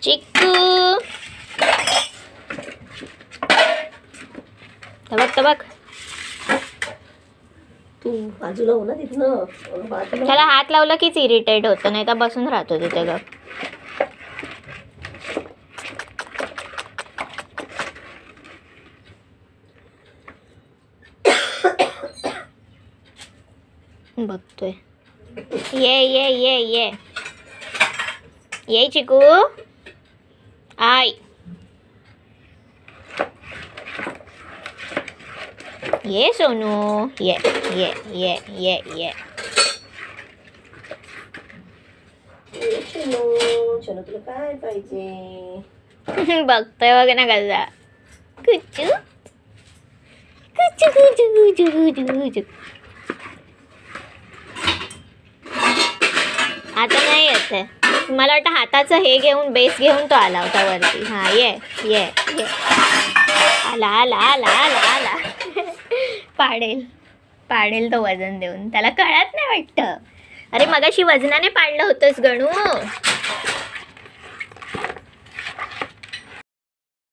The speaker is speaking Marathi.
चिक्कू तबक तू बाजूला हो ना तिथनं. त्याला हात लावला कीच इरिटेट होतं, नाही तर बसून राहतो तिथे ग. बघतोय. ये ये ये ये ये चिकू आय. ये सोनू ये ये ये ये ये. चलो तुला काय पाहिजे. बघतोय बघ ना कसा. कुचू कुचू कुचू कुचू कुचू कुचू. आता नाही येत आहे. मला वाटतं हाताचं हे घेऊन बेस घेऊन तो आला होता वरती. हा ये ये ये आला आला आला आला आला. पाडेल पाडेल तो वजन देऊन. त्याला कळत नाही वाटतं. अरे मगाशी वजनाने पाडलं होतंस गणू.